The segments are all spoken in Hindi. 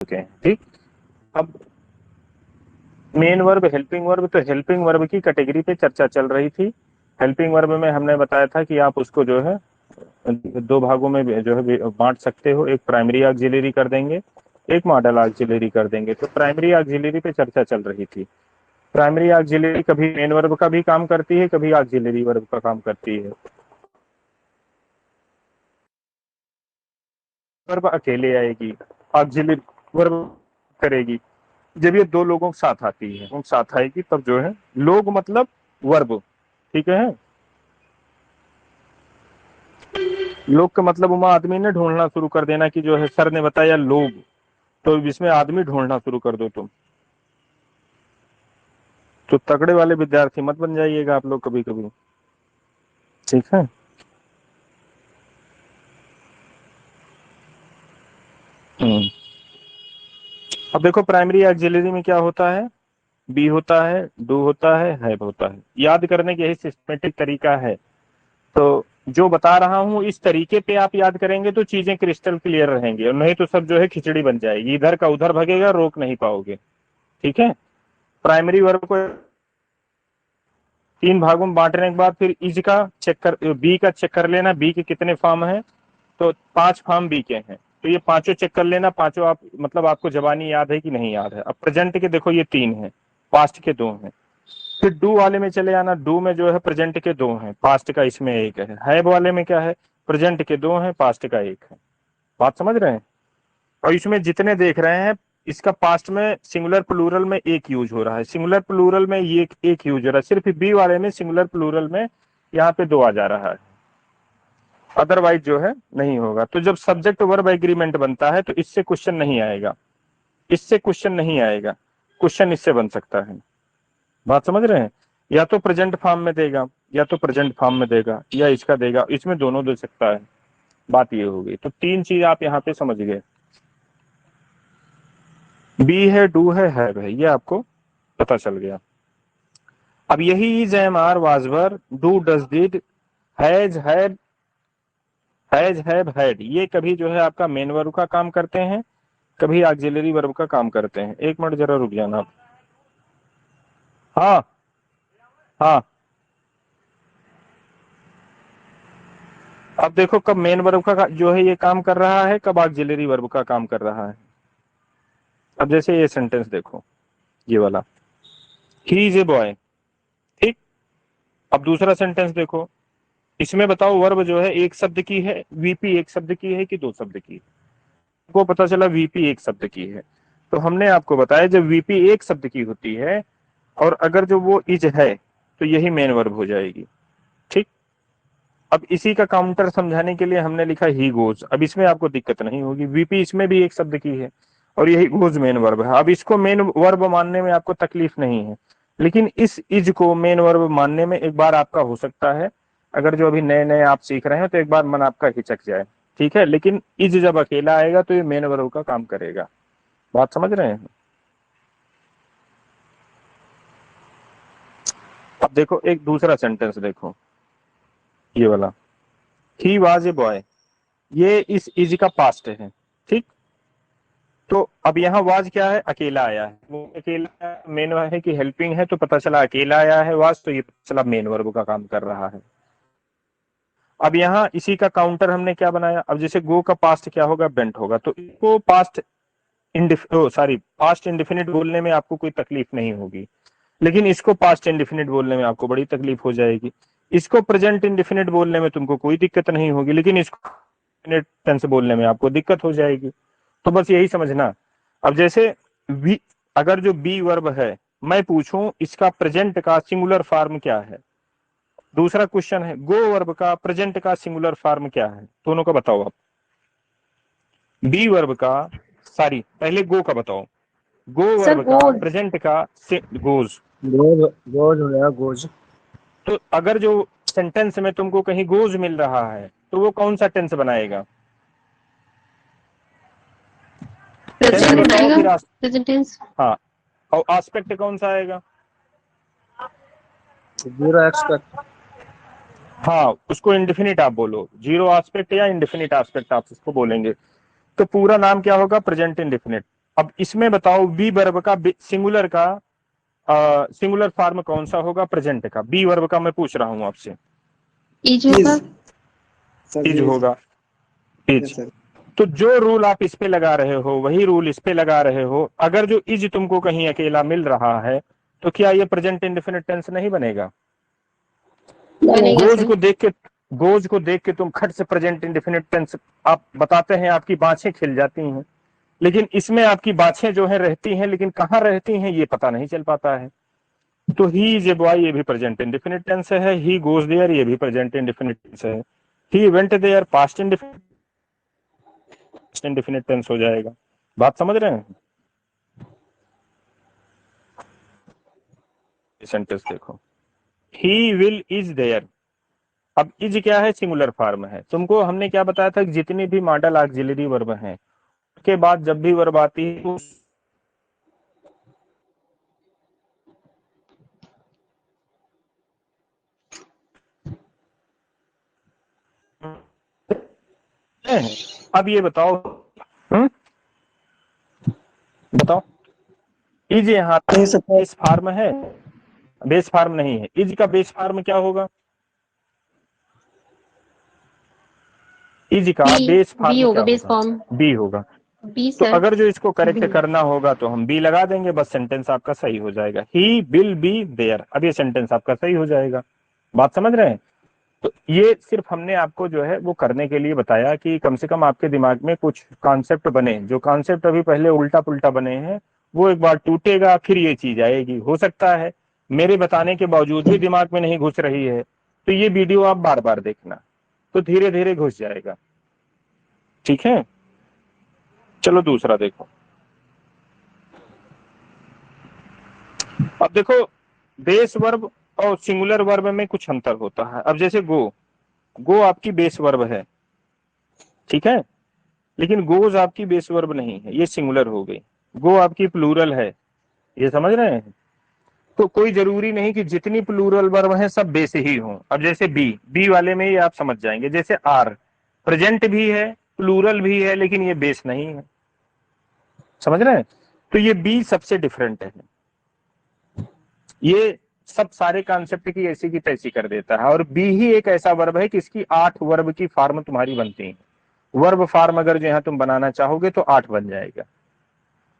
चुके हैं। ठीक, अब मेन वर्ब, हेल्पिंग वर्ब, तो हेल्पिंग वर्ब की कैटेगरी पे चर्चा चल रही थी। हेल्पिंग वर्ब में हमने बताया था कि आप उसको जो है दो भागों में जो है बांट सकते हो, एक प्राइमरी ऑक्सिलरी कर देंगे, एक मॉडल ऑक्सिलरी कर देंगे। तो प्राइमरी ऑक्सिलरी पे चर्चा चल रही थी। प्राइमरी ऑक्सिलरी कभी मेन वर्ब का भी काम करती है, कभी ऑक्सिलरी वर्ब का काम करती है। वर्ब अकेले आएगी, ऑक्सिलरी वर्ब करेगी जब ये दो लोगों के साथ आती है, उन साथ आएगी तब जो है लोग मतलब वर्ब। ठीक है, लोग का मतलब वहां आदमी ने ढूंढना शुरू कर देना कि जो है सर ने बताया लोग, तो इसमें आदमी ढूंढना शुरू कर दो तुम। तो तगड़े वाले विद्यार्थी मत बन जाइएगा आप लोग कभी कभी। ठीक है, अब देखो प्राइमरी ऑक्सिलरी में क्या होता है, बी होता है, डू होता है, हैव होता है। याद करने के यही सिस्टमेटिक तरीका है। तो जो बता रहा हूं इस तरीके पे आप याद करेंगे तो चीजें क्रिस्टल क्लियर रहेंगी, और नहीं तो सब जो है खिचड़ी बन जाएगी, इधर का उधर भगेगा, रोक नहीं पाओगे। ठीक है, प्राइमरी वर्ब को तीन भागों में बांटने के बाद फिर इज का चेक कर, बी का चेक कर लेना, बी के कितने फॉर्म है। तो 5 फॉर्म बी के हैं, तो ये पांचों चेक कर लेना, पांचों आप मतलब आपको जबानी याद है कि नहीं याद है। अब प्रेजेंट के देखो ये 3 हैं, पास्ट के 2 हैं। फिर डू वाले में चले आना, डू में जो है प्रेजेंट के 2 हैं, पास्ट का इसमें 1 है। हैव वाले में क्या है, प्रेजेंट के 2 हैं, पास्ट का 1 है। बात समझ रहे हैं। और इसमें जितने देख रहे हैं, इसका पास्ट में सिंगुलर प्लूरल में एक यूज हो रहा है, सिंगुलर प्लूरल में ये एक यूज हो रहा है, सिर्फ बी वाले में सिंगुलर प्लूरल में यहाँ पे 2 आ जा रहा है, अदरवाइज जो है नहीं होगा। तो जब सब्जेक्ट वर्ब एग्रीमेंट बनता है तो इससे क्वेश्चन नहीं आएगा, इससे क्वेश्चन नहीं आएगा, क्वेश्चन इससे बन सकता है। बात समझ रहे हैं, या तो प्रेजेंट फॉर्म में देगा, या तो प्रेजेंट फॉर्म में देगा, या इसका देगा, इसमें दोनों दे सकता है। बात ये होगी। तो 3 चीज आप यहाँ पे समझ गए, बी है, डू है, हैव है, ये आपको पता चल गया। अब यही is, am, are, was, were, do, does, did, has, had, has, have, had, ये कभी जो है आपका मेन वर्ब का काम करते हैं, कभी ऑक्सिलरी वर्ब का काम करते हैं। एक मिनट जरा रुक जाना आप। हाँ हाँ, अब देखो कब मेन वर्ब का जो है ये काम कर रहा है, कब ऑक्सिलरी वर्ब का काम कर रहा है। अब जैसे ये सेंटेंस देखो, ये वाला, ही इज ए बॉय। ठीक, अब दूसरा सेंटेंस देखो, इसमें बताओ वर्ब जो है एक शब्द की है, वीपी एक शब्द की है कि 2 शब्द की है। को पता चला वीपी एक शब्द की है। तो हमने आपको बताया जब वीपी एक शब्द की होती है और अगर जो वो इज है तो यही मेन वर्ब हो जाएगी। ठीक, अब इसी का काउंटर समझाने के लिए हमने लिखा ही गोज। अब इसमें आपको दिक्कत नहीं होगी, वीपी इसमें भी एक शब्द की है और यही गोज मेन वर्ब है। अब इसको मेन वर्ब मानने में आपको तकलीफ नहीं है, लेकिन इस इज को मेन वर्ब मानने में एक बार आपका हो सकता है, अगर जो अभी नए नए आप सीख रहे हैं तो एक बार मन आपका हिचक जाए। ठीक है, लेकिन इज जब अकेला आएगा तो ये मेन वर्ब का काम करेगा। बात समझ रहे हैं। अब देखो एक दूसरा सेंटेंस देखो, ये वाला, ही वाज ए बॉय, ये इस इज का पास्ट है। ठीक, तो अब यहाँ वाज क्या है, अकेला आया है, वो अकेला मेन है कि हेल्पिंग है, तो पता चला अकेला आया है वाज, तो ये पता चला मेन वर्ब का काम कर रहा है। अब यहाँ इसी का काउंटर हमने क्या बनाया, अब जैसे गो का पास्ट क्या होगा, बेंट होगा, तो इसको पास्ट पास्ट इंडिफिनिट बोलने में आपको कोई तकलीफ नहीं होगी, लेकिन इसको पास्ट इंडिफिनिट बोलने में आपको बड़ी तकलीफ हो जाएगी। इसको प्रेजेंट इंडिफिनिट बोलने में तुमको कोई दिक्कत नहीं होगी, लेकिन इसको टेंस बोलने में आपको दिक्कत हो जाएगी। तो बस यही समझना। अब जैसे वी, अगर जो बी वर्ब है, मैं पूछूं इसका प्रेजेंट का सिंगुलर फॉर्म क्या है, दूसरा क्वेश्चन है गो वर्ब का प्रेजेंट का सिंगुलर फॉर्म क्या है, दोनों का बताओ आप। बी वर्ब का, सॉरी पहले गो का बताओ, गो सर वर्ब का गोज। प्रेजेंट का गोज। गोज, गोज हो गया गोज। तो अगर जो सेंटेंस में तुमको कहीं गोज मिल रहा है तो वो कौन सा टेंस बनाएगा, टेंस प्रेजेंट बताओ बनाएगा, फिर प्रेजेंट टेंस। हाँ, और आस्पेक्ट कौन सा आएगा। Zero expect. हाँ, उसको इंडेफिनिट आप बोलो, जीरो आस्पेक्ट या इंडेफिनिट आस्पेक्ट आप उसको बोलेंगे। तो पूरा नाम क्या होगा, प्रेजेंट इंडेफिनिट। अब इसमें बताओ बी वर्ब का सिंगुलर का सिंगुलर फॉर्म कौन सा होगा प्रेजेंट का? बी वर्ब का मैं पूछ रहा हूं आपसे। इज होगा। इज होगा। इज। सर तो जो रूल आप इस पे लगा रहे हो वही रूल इस पे लगा रहे हो। अगर जो इज तुमको कहीं अकेला मिल रहा है तो क्या ये प्रेजेंट इंडेफिनिट टेंस नहीं बनेगा? बनेगा गोज सर। को देख के, गोज को देख के तुम खट से प्रेजेंट इंडेफिनिट टेंस आप बताते हैं, आपकी बाँछें खिल जाती हैं। लेकिन इसमें आपकी बाँछें जो है रहती हैं, लेकिन कहाँ रहती हैं ये पता नहीं चल पाता है। तो ही इज ए बॉय ये भी प्रेजेंट इंडेफिनिट टेंस है, ही गोज देयर ये भी प्रेजेंट इंडेफिनिट टेंस है, he went there past indefinite tense हो जाएगा। बात समझ रहे हैं? सेंटेंस देखो, ही विल इज देयर। अब इज क्या है? सिंगुलर फॉर्म है। तुमको हमने क्या बताया था कि जितनी भी मॉडल ऑक्सिलरी वर्ब हैं उसके बाद जब भी वर्ब आती है तो अब ये बताओ, बताओ इज यहाँ बेस फॉर्म है? बेस फॉर्म नहीं है। इज का बेस फॉर्म क्या होगा? इज का बेस बी फॉर्म होगा, क्या बेस होगा? फॉर्म बी होगा। बी तो सर। अगर जो इसको करेक्ट बी। करना होगा तो हम बी लगा देंगे, बस सेंटेंस आपका सही हो जाएगा। ही विल बी देयर, अब ये सेंटेंस आपका सही हो जाएगा। बात समझ रहे हैं? तो ये सिर्फ हमने आपको जो है वो करने के लिए बताया कि कम से कम आपके दिमाग में कुछ कॉन्सेप्ट बने। जो कॉन्सेप्ट अभी पहले उल्टा पुल्टा बने हैं वो एक बार टूटेगा, फिर ये चीज आएगी। हो सकता है मेरे बताने के बावजूद भी दिमाग में नहीं घुस रही है, तो ये वीडियो आप बार बार देखना, तो धीरे धीरे घुस जाएगा। ठीक है, चलो दूसरा देखो। अब देखो, बेस वर्ब और सिंगुलर वर्ब में कुछ अंतर होता है। अब जैसे गो, गो आपकी बेस वर्ब है, ठीक है, लेकिन गोज आपकी बेस वर्ब नहीं है, ये सिंगुलर हो गई। गो आपकी प्लूरल है, ये समझ रहे हैं? तो कोई जरूरी नहीं कि जितनी प्लूरल वर्ब है सब बेस ही हो। अब जैसे बी, बी वाले में ये आप समझ जाएंगे। जैसे आर, प्रेजेंट भी है प्लूरल भी है लेकिन ये बेस नहीं है। समझ रहे हैं? तो ये बी सबसे डिफरेंट है। ये सब सारे कॉन्सेप्ट की ऐसी की तैसी कर देता है। और बी ही एक ऐसा वर्ब है कि इसकी 8 वर्ब की फॉर्म तुम्हारी बनती है। वर्ब फॉर्म अगर जो यहाँ तुम बनाना चाहोगे तो 8 बन जाएगा,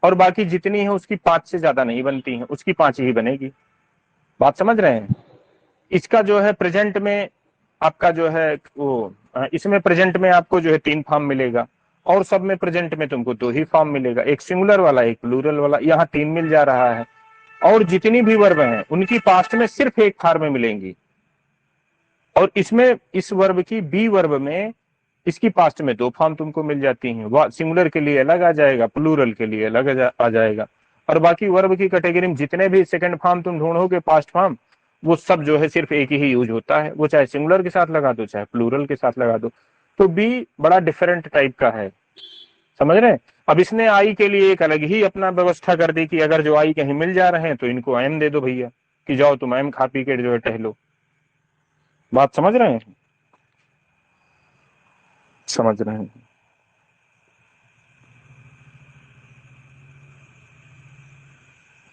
और बाकी जितनी है उसकी 5 से ज्यादा नहीं बनती है, उसकी 5 ही बनेगी। बात समझ रहे हैं? इसका जो है प्रेजेंट में आपका जो है वो, इसमें प्रेजेंट में आपको जो है 3 फॉर्म मिलेगा, और सब में प्रेजेंट में तुमको 2 ही फॉर्म मिलेगा, एक सिंगुलर वाला एक प्लूरल वाला। यहाँ 3 मिल जा रहा है। और जितनी भी वर्ब हैं उनकी पास्ट में सिर्फ एक फॉर्म मिलेंगी, और इसमें इस वर्ब की बी वर्ब में इसकी पास्ट में 2 फॉर्म तुमको मिल जाती हैं। सिंगुलर के लिए अलग आ जाएगा, प्लूरल के लिए अलग आ जाएगा। और बाकी वर्ब की कैटेगरी में जितने भी सेकंड फॉर्म तुम ढूंढोगे, पास्ट फॉर्म, वो सब जो है सिर्फ एक ही यूज होता है। वो चाहे सिंगुलर के साथ लगा दो चाहे प्लूरल के साथ लगा दो। तो बी बड़ा डिफरेंट टाइप का है, समझ रहे हैं? अब इसने आई के लिए एक अलग ही अपना व्यवस्था कर दी कि अगर जो आई कहीं मिल जा रहे हैं तो इनको एम दे दो भैया, कि जाओ तुम एम खा पी के जो है टहलो। बात समझ रहे हैं? समझ रहे हैं?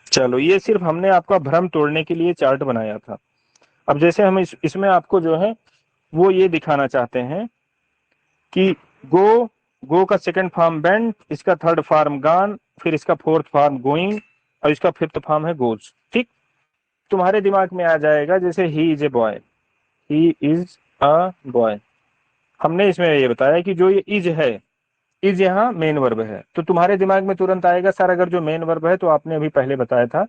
चलो, ये सिर्फ हमने आपका भ्रम तोड़ने के लिए चार्ट बनाया था। अब जैसे हम इसमें आपको जो है वो ये दिखाना चाहते हैं कि गो, गो का सेकंड फॉर्म बेंट, इसका थर्ड फॉर्म गान, फिर इसका फोर्थ फॉर्म गोइंग, और इसका फिफ्थ फॉर्म है गोज। ठीक, तुम्हारे दिमाग में आ जाएगा जैसे he is a boy, he is a boy. हमने इसमें ये बताया कि जो ये इज है, इज यहाँ मेन वर्ब है, तो तुम्हारे दिमाग में तुरंत आएगा सर अगर जो मेन वर्ब है, तो आपने अभी पहले बताया था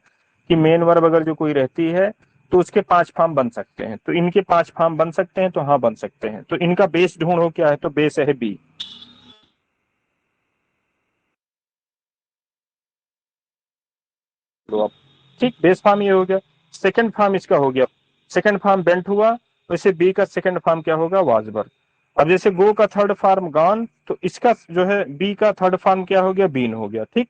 कि मेन वर्ब अगर जो कोई रहती है तो उसके 5 फॉर्म बन सकते हैं। तो इनके 5 फॉर्म बन सकते हैं, तो हाँ बन सकते हैं। तो इनका बेस ढूंढो क्या है, तो बेस है बी। तो अब ठीक, बेस फॉर्म ये हो गया। सेकंड फॉर्म इसका हो गया, सेकंड फॉर्म बेंट हुआ, वैसे बी का सेकंड फॉर्म क्या होगा, वाज वर्ब। अब जैसे गो का थर्ड फॉर्म गॉन, तो इसका जो है बी का थर्ड फॉर्म क्या हो गया, बीन हो गया। ठीक,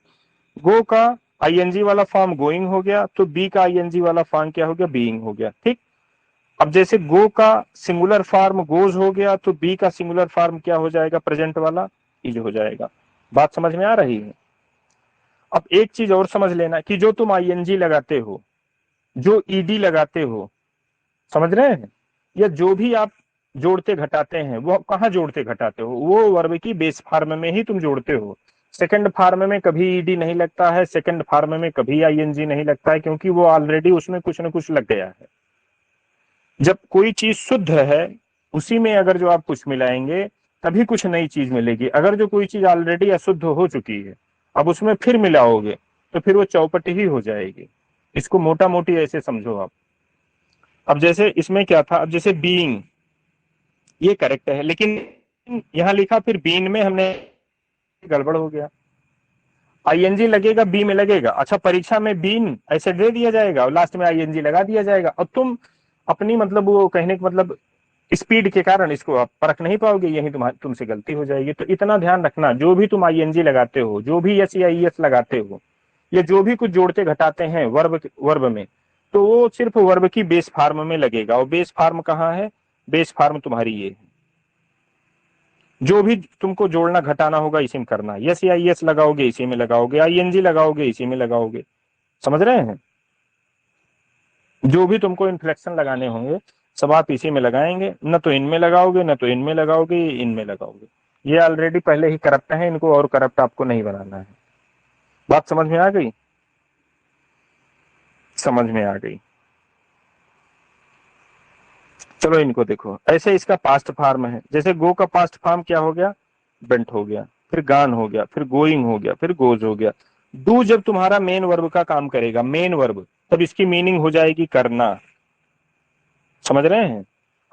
गो का आईएनजी वाला फॉर्म गोइंग हो गया, तो बी का आईएनजी वाला फॉर्म क्या हो गया, बीइंग हो गया। ठीक, अब जैसे गो का सिंगुलर फॉर्म गोज हो गया, तो बी का सिंगुलर फॉर्म क्या हो जाएगा, प्रेजेंट वाला, इज हो जाएगा। बात समझ में आ रही है? अब एक चीज और समझ लेना कि जो तुम आईएनजी लगाते हो, जो ईडी लगाते हो, समझ रहे हैं, या जो भी आप जोड़ते घटाते हैं, वो कहाँ जोड़ते घटाते हो, वो वर्ब की बेस फॉर्म में ही तुम जोड़ते हो। सेकंड फॉर्म में कभी ईडी नहीं लगता है, सेकंड फॉर्म में कभी आईएनजी नहीं लगता है, क्योंकि वो ऑलरेडी उसमें कुछ ना कुछ लग गया है। जब कोई चीज शुद्ध है, उसी में अगर जो आप कुछ मिलाएंगे तभी कुछ नई चीज मिलेगी। अगर जो कोई चीज ऑलरेडी अशुद्ध हो चुकी है, अब उसमें फिर मिलाओगे तो फिर वो चौपट ही हो जाएगी। इसको मोटा मोटी ऐसे समझो आप। अब जैसे इसमें क्या था, अब जैसे बीइंग, ये करेक्ट है, लेकिन यहां लिखा फिर बीइंग में हमने गड़बड़ हो गया। आईएनजी लगेगा, बी में लगेगा, अच्छा परीक्षा में बीन ऐसे दे दिया जाएगा और लास्ट में आईएनजी लगा दिया जाएगा, और तुम अपनी मतलब वो कहने का मतलब स्पीड के कारण इसको आप परख नहीं पाओगे, यही तुमसे गलती हो जाएगी। तो इतना ध्यान रखना, जो भी तुम आईएनजी लगाते हो, जो भी एस या ईएस लगाते हो, या जो भी कुछ जोड़ते घटाते हैं वर्ब में, तो वो सिर्फ वर्ब की बेस फॉर्म में लगेगा। और बेस फॉर्म कहाँ है? बेस फॉर्म तुम्हारी ये है। जो भी तुमको जोड़ना घटाना होगा इसी में करना, यस या यस लगाओगे इसी में लगाओगे, आईएनजी लगाओगे इसी में लगाओगे, समझ रहे हैं। जो भी तुमको इन्फ्लेक्शन लगाने होंगे सब आप इसी में लगाएंगे, न तो इनमें लगाओगे, न तो इनमें लगाओगे, इनमें लगाओगे। ये ऑलरेडी पहले ही करप्ट है, इनको और करप्ट आपको नहीं बनाना है। बात समझ में आ गई? समझ में आ गई। चलो इनको देखो, ऐसे इसका पास्ट फॉर्म है। जैसे गो का पास्ट फॉर्म क्या हो गया? बेंट हो गया, फिर गान हो गया, फिर गोइंग हो गया, फिर गोज हो गया। डू जब तुम्हारा मेन वर्ब का काम करेगा, मेन वर्ब, तब इसकी मीनिंग हो जाएगी करना, समझ रहे हैं।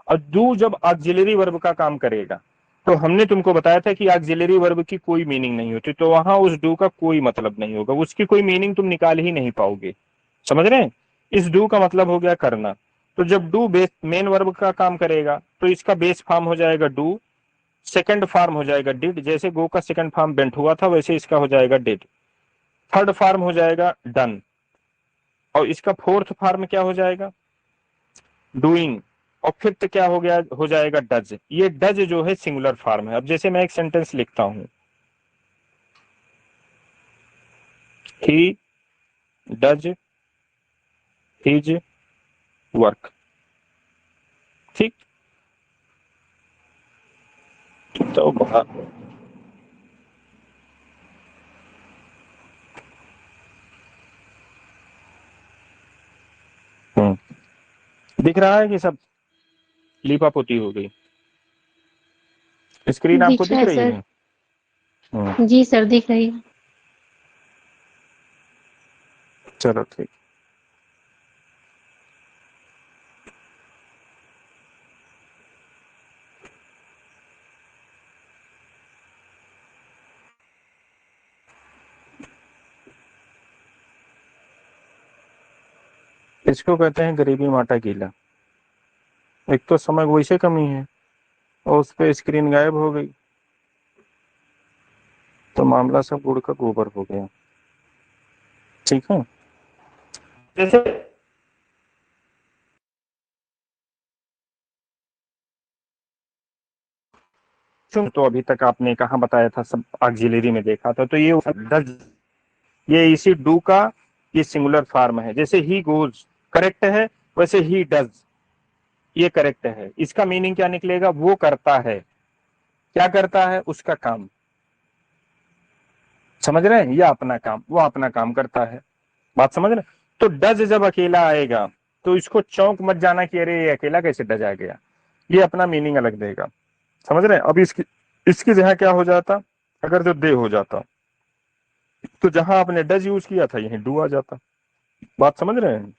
और डू जब ऑक्सिलरी वर्ब का काम करेगा, तो हमने तुमको बताया था कि ऑक्सिलरी वर्ब की कोई मीनिंग नहीं होती, तो वहां उस डू का कोई मतलब नहीं होगा, उसकी कोई मीनिंग तुम निकाल ही नहीं पाओगे, समझ रहे हैं। इस डू का मतलब हो गया करना। तो जब डू बेस मेन वर्ब का काम करेगा तो इसका बेस फॉर्म हो जाएगा डू, सेकंड फॉर्म हो जाएगा डिड। जैसे गो का सेकंड फॉर्म बेंट हुआ था, वैसे इसका हो जाएगा डिड। थर्ड फॉर्म हो जाएगा डन, और इसका फोर्थ फॉर्म क्या हो जाएगा? डूइंग। और फिफ्थ क्या हो गया, हो जाएगा डज। ये डज जो है सिंगुलर फॉर्म है। अब जैसे मैं एक सेंटेंस लिखता हूं, ही डज हिज वर्क, ठीक। तो दिख रहा है कि सब लीपापोती हो गई? स्क्रीन आपको दिख रहा दिख है रही सर। है? जी सर, दिख रही है। चलो ठीक। इसको कहते हैं गरीबी माटा गीला। एक तो समय वैसे कमी है और उस पर स्क्रीन गायब हो गई, तो मामला सब गुड़ का गोबर हो गया, ठीक है। जैसे तो अभी तक आपने कहाँ बताया था, सब ऑक्सिलरी में देखा था, तो ये डज, ये इसी डू का ये सिंगुलर फॉर्म है। जैसे ही गोज करेक्ट है, वैसे ही डज ये करेक्ट है। इसका मीनिंग क्या निकलेगा? वो करता है। क्या करता है? उसका काम, समझ रहे हैं। या अपना काम, वो अपना काम करता है। बात समझ रहे? तो डज जब अकेला आएगा तो इसको चौंक मत जाना कि अरे ये अकेला कैसे डज आ गया, ये अपना मीनिंग अलग देगा, समझ रहे हैं। अब इसकी जगह क्या हो जाता, अगर जो दे हो जाता, तो जहां आपने डज यूज किया था यहीं डू आ जाता। बात समझ रहे हैं?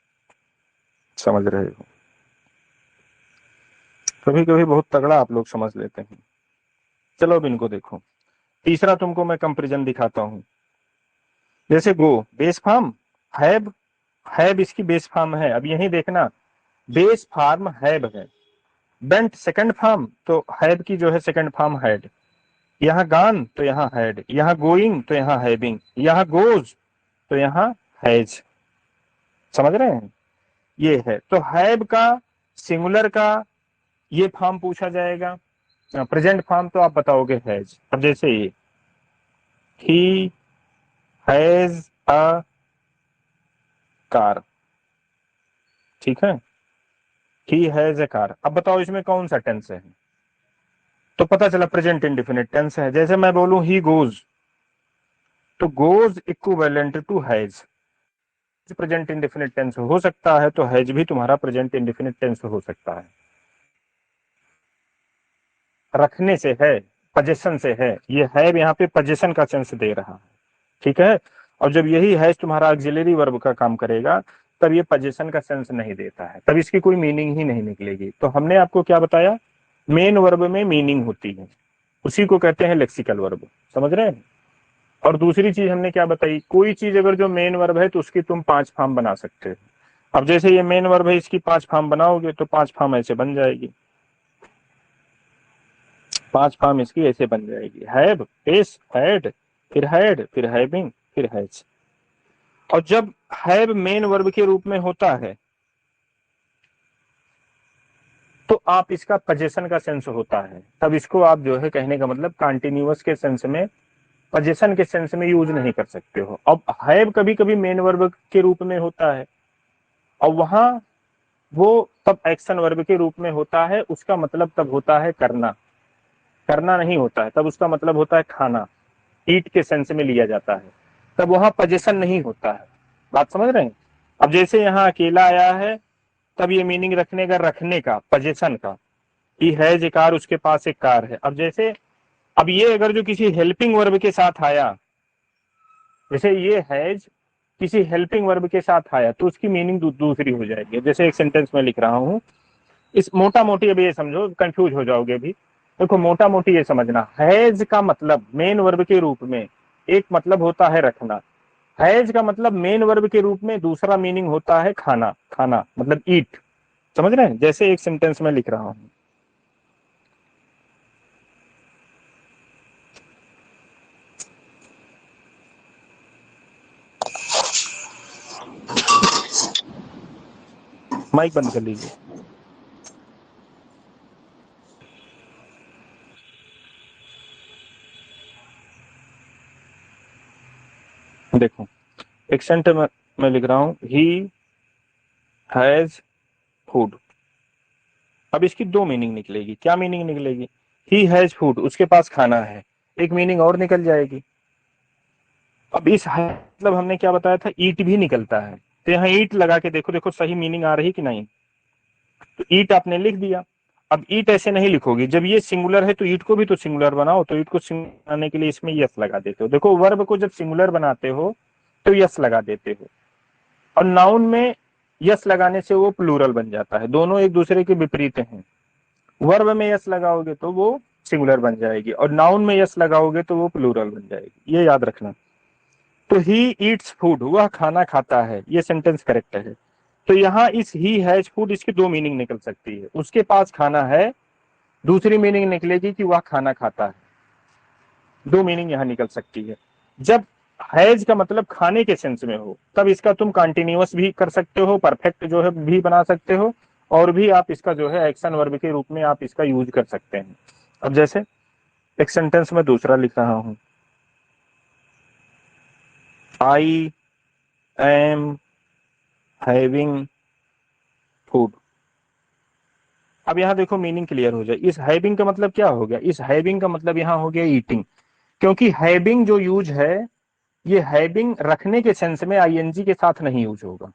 समझ रहे हो? कभी कभी बहुत तगड़ा आप लोग समझ लेते हैं। चलो अब इनको देखो। तीसरा तुमको मैं कंपेरिजन दिखाता हूं। जैसे गो बेस फॉर्म, हैव, हैव इसकी बेस फॉर्म है। अब यही देखना, बेस फॉर्म हैव है, बेंट सेकंड फॉर्म, तो हैव की जो है सेकंड फॉर्म हैड। यहाँ गान तो यहाँ हैड, यहाँ गोइंग तो यहाँ हैविंग, यहाँ गोज तो यहाँ हैज, समझ रहे हैं। ये है। तो हैव का सिंगुलर का ये फॉर्म पूछा जाएगा, प्रेजेंट फॉर्म तो आप बताओगे हैज। अब जैसे ये, ही हैज अ कार, ठीक है, ही हैज ए कार। अब बताओ इसमें कौन सा टेंस है? तो पता चला प्रेजेंट इंडेफिनिट टेंस है। जैसे मैं बोलूं ही गोज, तो goes equivalent to has present indefinite tense हो सकता है, तो हैज भी तुम्हारा प्रेजेंट इंडेफिनिट टेंस हो सकता है। रखने से है, पोजीशन से है, ये है यहाँ पे पोजीशन का सेंस दे रहा है, ठीक है। और जब यही हैज तुम्हारा ऑक्सिलरी वर्ब का काम करेगा, तब ये पोजीशन का सेंस नहीं देता है, तब इसकी कोई मीनिंग ही नहीं निकलेगी। तो हमने आपको क्या बताया, मेन वर्ब में मीनिंग होती है, उसी को कहते हैं लेक्सिकल वर्ब, समझ रहे हैं। और दूसरी चीज हमने क्या बताई, कोई चीज अगर जो मेन वर्ब है तो उसकी तुम 5 फॉर्म बना सकते हो। अब जैसे ये मेन वर्ब है, इसकी 5 फॉर्म बनाओगे तो 5 फॉर्म ऐसे बन जाएगी, 5 फॉर्म इसकी ऐसे बन जाएगी, हैव, इज, हैड, फिर हैविंग, फिर हैज। और जब हैव मेन वर्ब के रूप में होता है तो आप इसका पोजीशन का सेंस होता है, तब इसको आप जो है कहने का मतलब कंटिन्यूअस के सेंस में, पोजीशन के सेंस में यूज नहीं कर सकते हो। अब हैव कभी कभी मेन वर्ब के रूप में होता है और वहां वो तब एक्शन वर्ब के रूप में होता है, उसका मतलब तब होता है करना, करना नहीं होता है, तब उसका मतलब होता है खाना, ईट के सेंस में लिया जाता है, तब वहां पोजीशन नहीं होता है। बात समझ रहे हैं। अब जैसे यहाँ अकेला आया है, तब ये मीनिंग रखने का, रखने का, पोजीशन का, ही हैज ए कार, उसके पास एक कार है। अब जैसे, अब ये अगर जो किसी हेल्पिंग वर्ब के साथ आया, जैसे ये हैज किसी हेल्पिंग वर्ब के साथ आया, तो उसकी मीनिंग दूसरी हो जाएगी। जैसे एक सेंटेंस में लिख रहा हूं, इस मोटा मोटी अभी ये समझो, कंफ्यूज हो जाओगे भी। देखो मोटा मोटी ये समझना, हैज का मतलब मेन वर्ब के रूप में एक मतलब होता है रखना, हैज का मतलब मेन वर्ब के रूप में दूसरा मीनिंग होता है खाना, खाना मतलब ईट, समझ रहे हैं। जैसे एक सेंटेंस में लिख रहा हूं, माइक बंद कर लीजिए। देखो एक सेंटेंस में लिख रहा हूं, ही हैज फूड। अब इसकी दो मीनिंग निकलेगी। क्या मीनिंग निकलेगी, ही हैज फूड, उसके पास खाना है, एक मीनिंग और निकल जाएगी। अब इस मतलब हमने क्या बताया था, ईट भी निकलता है, तो यहाँ ईट लगा के देखो, देखो सही मीनिंग आ रही कि नहीं। तो ईट आपने लिख दिया। अब ईट ऐसे नहीं लिखोगे, जब ये सिंगुलर है तो ईट को भी तो सिंगुलर बनाओ, तो ईट को सिंगुलर बनाने के लिए इसमें यस लगा देते हो। देखो वर्ब को जब सिंगुलर बनाते हो तो यस लगा देते हो, और नाउन में यस लगाने से वो प्लूरल बन जाता है, दोनों एक दूसरे के विपरीत हैं। वर्ब में यस लगाओगे तो वो सिंगुलर बन जाएगी, और नाउन में यस लगाओगे तो वो प्लूरल बन जाएगी, ये याद रखना। तो ही ईट्स फूड, वह खाना खाता है, ये सेंटेंस करेक्ट है। तो यहाँ इस ही हैज फूड, इसकी दो मीनिंग निकल सकती है, उसके पास खाना है, दूसरी मीनिंग निकलेगी कि वह खाना खाता है। दो मीनिंग यहाँ निकल सकती है। जब हैज का मतलब खाने के सेंस में हो, तब इसका तुम कंटिन्यूअस भी कर सकते हो, परफेक्ट जो है भी बना सकते हो, और भी आप इसका जो है एक्शन वर्ब के रूप में आप इसका यूज कर सकते हैं। अब जैसे एक सेंटेंस में दूसरा लिख रहा हूं, आई एम हैविंग फूड। अब यहाँ देखो मीनिंग क्लियर हो जाए, इस हैविंग का मतलब क्या हो गया, इस हैविंग का मतलब यहाँ हो गया ईटिंग, क्योंकि हैविंग जो यूज है, ये हैविंग रखने के सेंस में आईएनजी के साथ नहीं यूज होगा।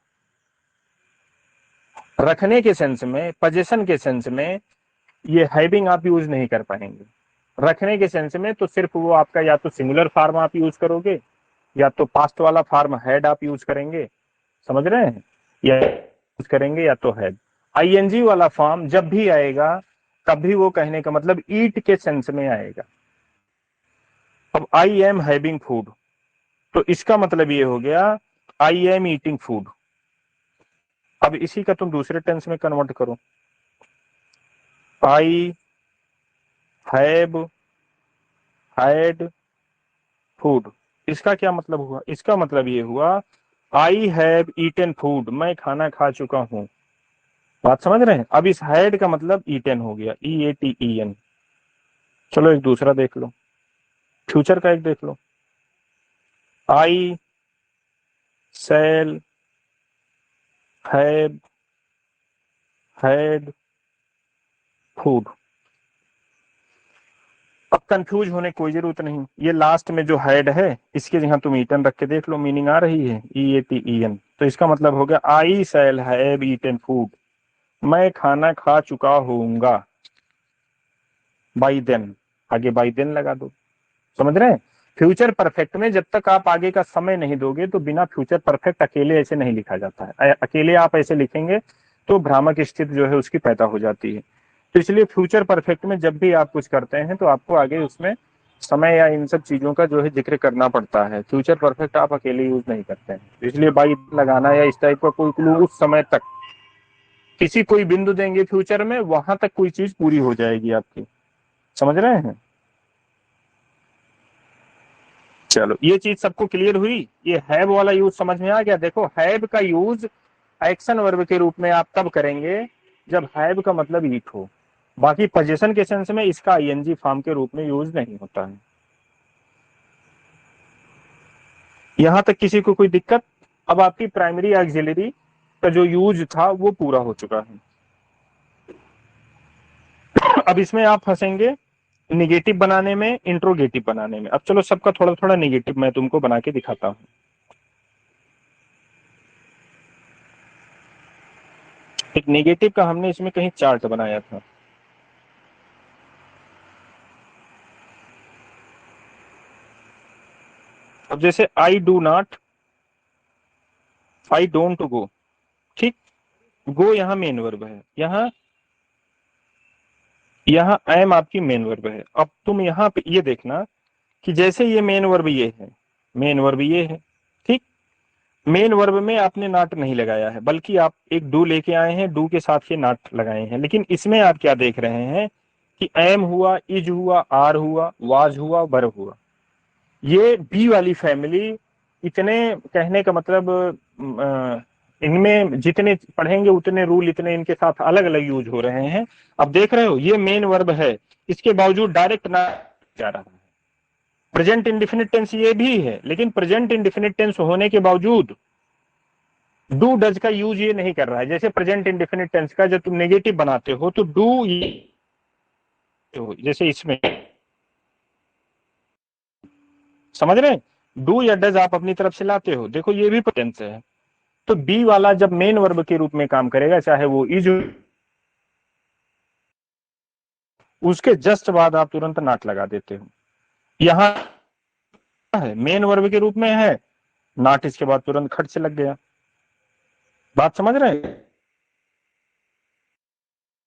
रखने के सेंस में, पोजीशन के सेंस में ये हैविंग आप यूज नहीं कर पाएंगे। रखने के सेंस में तो सिर्फ वो आपका या तो सिंगुलर फॉर्म आप यूज करोगे, या तो पास्ट वाला फॉर्म हैड आप यूज करेंगे, समझ रहे हैं, या यूज करेंगे या तो हैड। आईएनजी वाला फॉर्म जब भी आएगा, तभी वो कहने का मतलब ईट के सेंस में आएगा। अब आई एम हैविंग फूड, तो इसका मतलब ये हो गया आई एम ईटिंग फूड। अब इसी का तुम दूसरे टेंस में कन्वर्ट करो, आई हैव हैड फूड, इसका क्या मतलब हुआ, इसका मतलब ये हुआ आई हैव ईटन फूड, मैं खाना खा चुका हूं। बात समझ रहे हैं। अब इस हैड का मतलब ईटन हो गया, EATEN। चलो एक दूसरा देख लो, फ्यूचर का एक देख लो, आई सेल, हैव, हैड, फूड। अब कंफ्यूज होने की कोई जरूरत नहीं, ये लास्ट में जो हैड है इसके जगह तुम ईटन रख के देख लो, मीनिंग आ रही है, EATEN, तो इसका मतलब हो गया आई शैल हैव ईटन फूड, मैं खाना खा चुका होऊंगा, बाई देन, आगे बाई देन लगा दो। समझ रहे हैं? फ्यूचर परफेक्ट में जब तक आप आगे का समय नहीं दोगे तो बिना फ्यूचर परफेक्ट अकेले ऐसे नहीं लिखा जाता है, अकेले आप ऐसे लिखेंगे तो भ्रामक स्थिति जो है उसकी पैदा हो जाती है। तो इसलिए फ्यूचर परफेक्ट में जब भी आप कुछ करते हैं तो आपको आगे उसमें समय या इन सब चीजों का जो है जिक्र करना पड़ता है। फ्यूचर परफेक्ट आप अकेले यूज नहीं करते हैं, तो इसलिए बाई लगाना या इस टाइप का कोई क्लू उस समय तक किसी कोई बिंदु देंगे फ्यूचर में, वहां तक कोई चीज पूरी हो जाएगी आपकी। समझ रहे हैं? चलो ये चीज सबको क्लियर हुई। ये हैव वाला यूज समझ में आ गया। देखो हैव का यूज एक्शन वर्ब के रूप में आप तब करेंगे जब हैव का मतलब ईट हो, बाकी पोजीशन के सेंस में इसका ING फॉर्म के रूप में यूज नहीं होता है। यहां तक किसी को कोई दिक्कत? अब आपकी प्राइमरी ऑक्सिलरी का जो यूज था वो पूरा हो चुका है। अब इसमें आप फंसेंगे निगेटिव बनाने में, इंट्रोगेटिव बनाने में। अब चलो सबका थोड़ा थोड़ा निगेटिव मैं तुमको बना के दिखाता हूं। एक नेगेटिव का हमने इसमें कहीं चार्ट बनाया था। अब जैसे I do not, I don't go, ठीक, गो यहां मेन वर्ब है, यहां एम आपकी मेन वर्ब है। अब तुम यहां पे ये देखना कि जैसे ये मेन वर्ब ये है, मेन वर्ब ये है, ठीक, मेन वर्ब में आपने नॉट नहीं लगाया है, बल्कि आप एक डू लेके आए हैं, डू के साथ ये नॉट लगाए हैं। लेकिन इसमें आप क्या देख रहे हैं कि एम हुआ, इज हुआ, आर हुआ, वाज हुआ, वर हुआ। ये बी वाली फैमिली, इतने कहने का मतलब इनमें जितने पढ़ेंगे उतने रूल इतने इनके साथ अलग अलग यूज हो रहे हैं। अब देख रहे हो ये मेन वर्ब है, इसके बावजूद डायरेक्ट ना जा रहा है। प्रेजेंट इंडिफिनिट टेंस ये भी है, लेकिन प्रेजेंट इंडिफिनिट टेंस होने के बावजूद डू डज का यूज ये नहीं कर रहा है। जैसे प्रेजेंट इंडिफिनिट टेंस का जब तुम नेगेटिव बनाते हो तो डू, जैसे इसमें समझ रहे हैं, डू या डज आप अपनी तरफ से लाते हो, देखो ये भी टेंस है। तो बी वाला जब मेन वर्ब के रूप में काम करेगा, चाहे वो इज, उसके जस्ट बाद आप तुरंत नॉट लगा देते हो। यहां है मेन वर्ब के रूप में है, नॉट इसके बाद तुरंत खट से लग गया। बात समझ रहे हैं?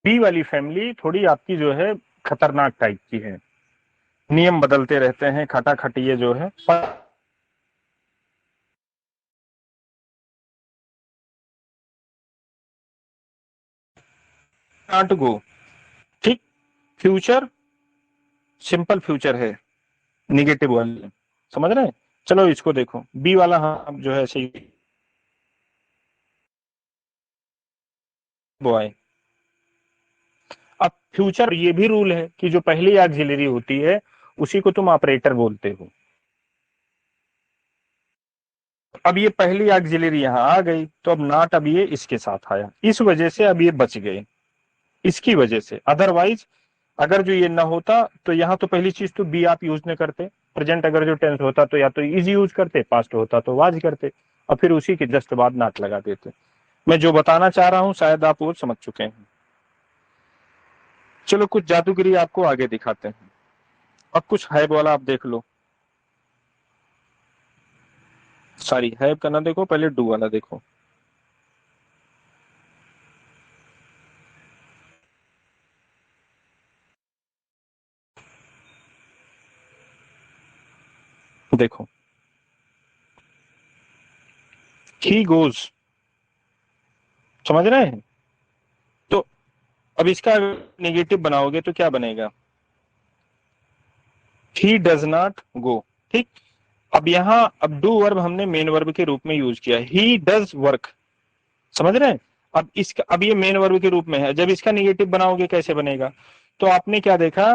बी वाली फैमिली थोड़ी आपकी जो है खतरनाक टाइप की है, नियम बदलते रहते हैं, खटा खटिए जो है। नॉट गो, ठीक, फ्यूचर सिंपल फ्यूचर है, निगेटिव वाले, समझ रहे हैं? चलो इसको देखो, बी वाला हाँ जो है सही, बॉय। अब फ्यूचर ये भी रूल है कि जो पहली ऑक्सिलरी होती है उसी को तुम ऑपरेटर बोलते हो। अब ये पहली ऑक्सिलरी यहां आ गई तो अब नॉट अब ये इसके साथ आया, इस वजह से अब ये बच गए, इसकी वजह से। अदरवाइज अगर जो ये ना होता तो यहां तो पहली चीज तो बी आप यूज नहीं करते, प्रेजेंट अगर जो टेंस होता तो या तो इज यूज करते, पास्ट होता तो वाज करते, और फिर उसी के जस्ट बाद नॉट लगा देते। मैं जो बताना चाह रहा हूं शायद आप वो समझ चुके हैं। चलो कुछ जादूगरी आपको आगे दिखाते हैं। अब कुछ हैव वाला आप देख लो, सॉरी हैव का ना देखो, पहले डू वाला देखो। देखो ही गोज, समझ रहे हैं? तो अब इसका नेगेटिव बनाओगे तो क्या बनेगा? ही डज नॉट गो, ठीक। अब यहां अब डू वर्ब हमने मेन वर्ब के रूप में यूज किया, ही डज वर्क, समझ रहे हैं? अब इसका, अब ये मेन वर्ब के रूप में है, जब इसका नेगेटिव बनाओगे कैसे बनेगा? तो आपने क्या देखा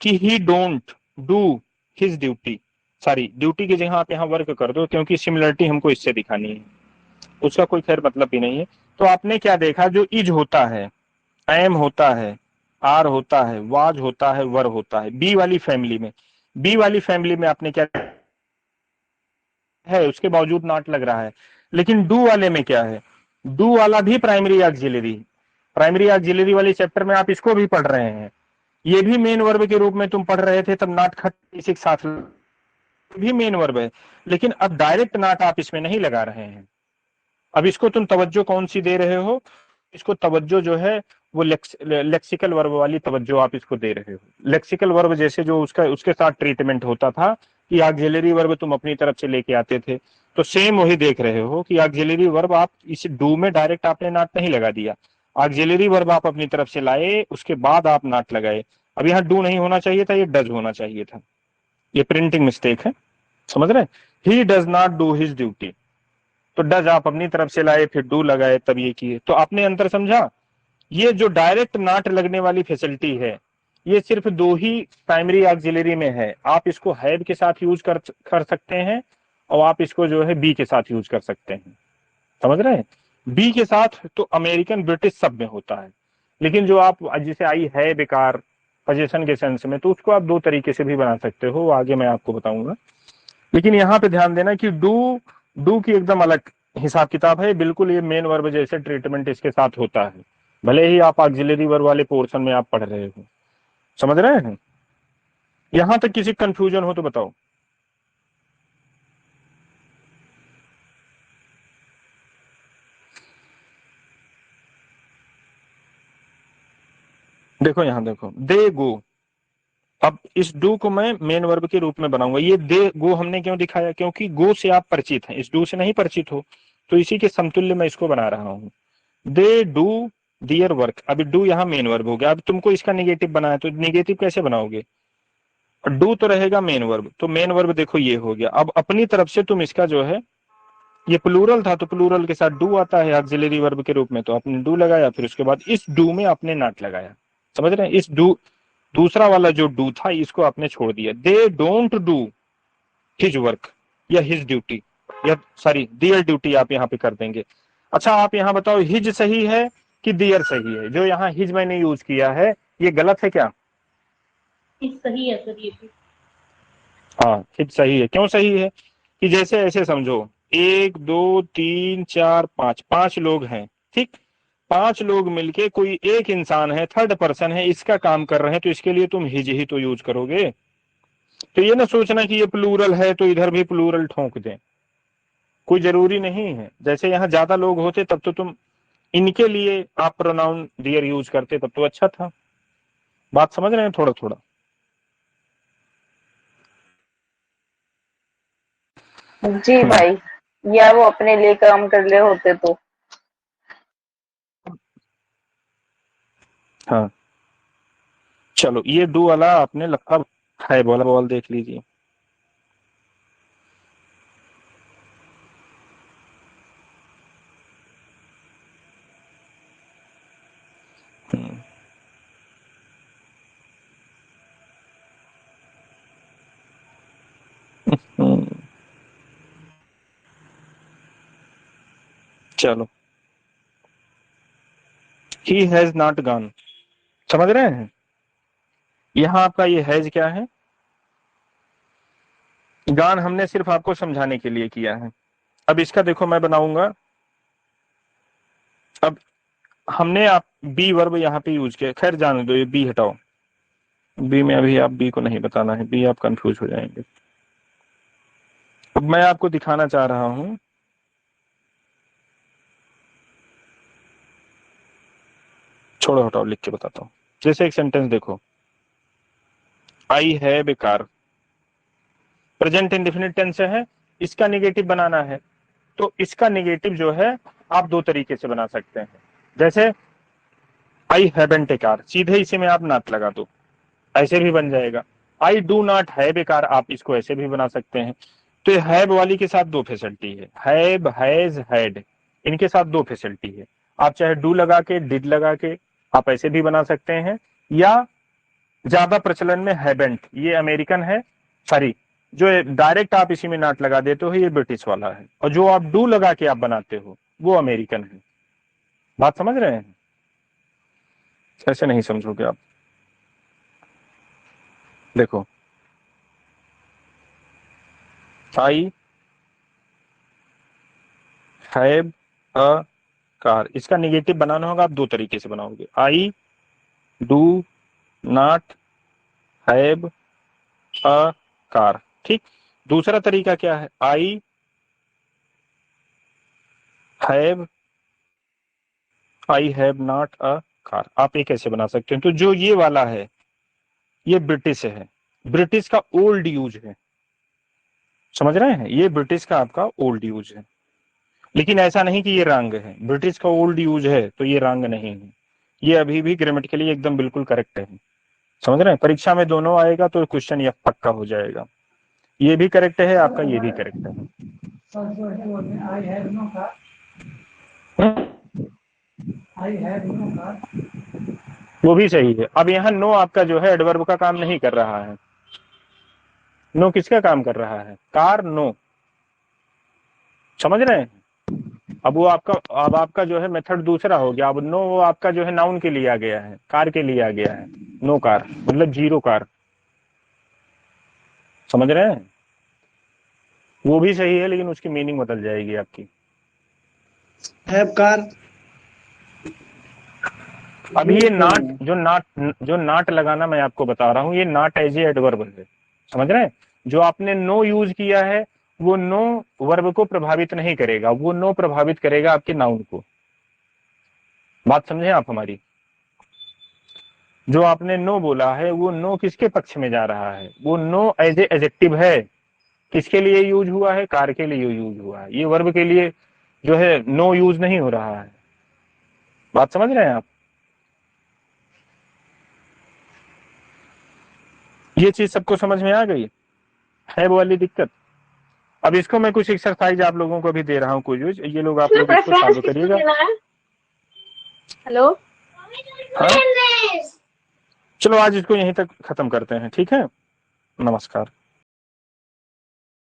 कि ही don't do his duty, sorry duty की जगह आप यहाँ वर्क कर दो, क्योंकि सिमिलरिटी हमको इससे दिखानी है, उसका कोई खैर मतलब भी नहीं है। तो आपने क्या देखा, जो इज होता है, एम होता है, आर होता है, वाज होता है, वर होता है, बी वाली फैमिली में, बी वाली फैमिली में आपने क्या है, उसके बावजूद नॉट लग रहा है। लेकिन डू वाले में क्या है, डू वाला भी प्राइमरी ऑक्सिलरी, प्राइमरी ऑक्सिलरी वाली चैप्टर में आप इसको भी पढ़ रहे हैं, ये भी मेन वर्ब के रूप में तुम पढ़ रहे थे तब, नॉट खट इसी के साथ भी मेन वर्ब है, लेकिन अब डायरेक्ट नॉट आप इसमें नहीं लगा रहे हैं। अब इसको तुम तवज्जो कौन सी दे रहे हो, इसको तवज्जो जो है वो लेक्सिकल वर्ब वाली तवज्जो आप इसको दे रहे हो। लेक्सिकल वर्ब जैसे जो उसका उसके साथ ट्रीटमेंट होता था कि ऑक्सिलरी वर्ब तुम अपनी तरफ से लेके आते थे, तो सेम वही देख रहे हो कि ऑक्सिलरी वर्ब आप इस डू में डायरेक्ट आपने नॉट नहीं लगा दिया, ऑक्सिलरी वर्ब आप अपनी तरफ से लाए, उसके बाद आप नॉट लगाए। अब यहाँ डू नहीं होना चाहिए था, ये डज होना चाहिए था, ये प्रिंटिंग मिस्टेक है, समझ रहे। He does not do his duty, तो डज आप अपनी तरफ से लाए, फिर डू लगाए, तब ये किए, तो आपने अंतर समझा। ये जो डायरेक्ट नॉट लगने वाली फैसिलिटी है, ये सिर्फ दो ही प्राइमरी ऑक्सिलरी में है। आप इसको हैव के साथ यूज कर सकते हैं, और आप इसको जो है बी के साथ यूज कर सकते हैं, समझ रहे हैं। बी के साथ तो अमेरिकन ब्रिटिश सब में होता है, लेकिन जो आप जिसे आई है बेकार पोजीशन के सेंस में, तो उसको आप दो तरीके से भी बना सकते हो, आगे मैं आपको बताऊंगा। लेकिन यहाँ पे ध्यान देना कि डू की एकदम अलग हिसाब किताब है, बिल्कुल ये मेन वर्ब जैसे ट्रीटमेंट इसके साथ होता है, भले ही आप ऑक्सिलरी वर्ब वाले पोर्शन में आप पढ़ रहे हो, समझ रहे हैं। यहां तक किसी कंफ्यूजन हो तो बताओ। देखो यहां देखो, दे गो, अब इस डू को मैं मेन वर्ब के रूप में बनाऊंगा। ये दे गो हमने क्यों दिखाया, क्योंकि गो से आप परिचित हैं, इस डू से नहीं परिचित हो, तो इसी के समतुल्य मैं इसको बना रहा हूं। दे डू दियर वर्क, अभी डू यहाँ मेन वर्ब हो गया, अब तुमको इसका निगेटिव बनाया, तो निगेटिव कैसे बनाओगे, डू तो रहेगा मेन वर्ब, तो मेन वर्ब देखो ये हो गया। अब अपनी तरफ से तुम इसका जो है, ये प्लूरल था तो प्लूरल के साथ डू आता है ऑक्सिलरी वर्ब के रूप में, तो आपने डू लगाया, फिर उसके बाद इस डू में आपने नॉट लगाया, समझ रहे हैं। इस डू दूसरा वाला जो डू था इसको आपने छोड़ दिया। They don't do his work या हिज ड्यूटी, या सॉरी दियर ड्यूटी आप यहाँ पे कर देंगे। अच्छा आप यहाँ बताओ, हिज सही है कि दियर सही है, जो यहाँ हिज मैंने यूज किया है ये गलत है क्या। सही है सर ये भी। हाँ हिज सही है, क्यों सही है कि जैसे ऐसे समझो, 1 2 3 4 5 5 लोग हैं, ठीक, 5 लोग मिलके कोई एक इंसान है, थर्ड पर्सन है, इसका काम कर रहे हैं, तो इसके लिए तुम हिज ही तो यूज करोगे। तो ये ना सोचना कि ये प्लूरल है तो इधर भी प्लूरल ठोक दें, कोई जरूरी नहीं है। जैसे यहाँ ज्यादा लोग होते तब तो तुम इनके लिए आप प्रोनाउन डियर यूज करते, तब तो अच्छा था। बात समझ रहे हैं थोड़ा थोड़ा। जी भाई, या वो अपने लिए काम कर ले होते तो। हाँ चलो, ये डू वाला आपने अब है बोला बॉल देख लीजिए। चलो, ही हैज नॉट गॉन, समझ रहे हैं। यहाँ आपका ये हैज क्या है, गान हमने सिर्फ आपको समझाने के लिए किया है। अब इसका देखो मैं बनाऊंगा, अब हमने आप बी वर्ब यहाँ पे यूज किया, खैर जाने दो, ये बी हटाओ, बी में अभी आप बी को नहीं बताना है, बी आप कंफ्यूज हो जाएंगे। अब मैं आपको दिखाना चाह रहा हूं, छोड़ो हटाओ, लिख के बताता हूं। जैसे एक सेंटेंस देखो, आई है बेकार, प्रेजेंट इंडेफिनिट टेंस से है, इसका निगेटिव बनाना है, तो इसका निगेटिव जो है आप दो तरीके से बना सकते हैं। जैसे आई हैवंट ए कार, सीधे इसी में आप नॉट लगा दो, ऐसे भी बन जाएगा। I do not have a car, आप इसको ऐसे भी बना सकते हैं। तो हैव वाली के साथ दो फैसिलिटी है, हैव, हैज, हैड, इनके साथ दो फैसिलिटी है। आप चाहे डू लगा के, डिड लगा के आप ऐसे भी बना सकते हैं, या ज्यादा प्रचलन में हैवेंट, ये अमेरिकन है, सॉरी जो डायरेक्ट आप इसी में नॉट लगा देते हो ये ब्रिटिश वाला है, और जो आप डू लगा के आप बनाते हो वो अमेरिकन है। बात समझ रहे हैं? कैसे नहीं समझोगे आप? देखो, आई हैव अ कार, इसका निगेटिव बनाना होगा, आप दो तरीके से बनाओगे, I do not have a car. ठीक, दूसरा तरीका क्या है, I have not a car. आप ये कैसे बना सकते हैं? तो जो ये वाला है ये ब्रिटिश है, ब्रिटिश का ओल्ड यूज है, समझ रहे हैं? ये ब्रिटिश का आपका ओल्ड यूज है, लेकिन ऐसा नहीं कि ये रॉन्ग है, ब्रिटिश का ओल्ड यूज है तो ये रॉन्ग नहीं है, ये अभी भी ग्रामेटिकली एकदम बिल्कुल करेक्ट है। समझ रहे हैं? परीक्षा में दोनों आएगा तो क्वेश्चन ये पक्का हो जाएगा, ये भी करेक्ट है आपका, ये भी करेक्ट है। वो भी सही है। अब यहाँ नो आपका जो है एडवर्ब का काम नहीं कर रहा है, नो किसका काम कर रहा है, कार नो, समझ रहे हैं? अब वो आपका, अब आपका जो है मेथड दूसरा हो गया, अब नो वो आपका जो है नाउन के लिए आ गया है, कार के लिए आ गया है, नो कार मतलब जीरो कार, समझ रहे हैं? वो भी सही है लेकिन उसकी मीनिंग बदल जाएगी आपकी। Have car. अब ये नॉट, जो नॉट लगाना मैं आपको बता रहा हूं, ये नॉट एज ए एडवर्ब है, समझ रहे हैं? जो आपने नो यूज किया है वो नो वर्ब को प्रभावित नहीं करेगा, वो नो प्रभावित करेगा आपके नाउन को। बात समझे आप हमारी? जो आपने नो बोला है वो नो किसके पक्ष में जा रहा है, वो नो एज ए एडजेक्टिव है, किसके लिए यूज हुआ है, कार के लिए यूज हुआ है, ये वर्ब के लिए जो है नो यूज नहीं हो रहा है। बात समझ रहे हैं आप? ये चीज सबको समझ में आ गई है वो वाली दिक्कत? अब इसको मैं कुछ एक्सरसाइज आप लोगों को भी दे रहा हूँ कुछ, ये लोग आप लोग इसको सॉल्व करिएगा। हेलो, हाँ? चलो आज इसको यहीं तक खत्म करते हैं, ठीक है? नमस्कार।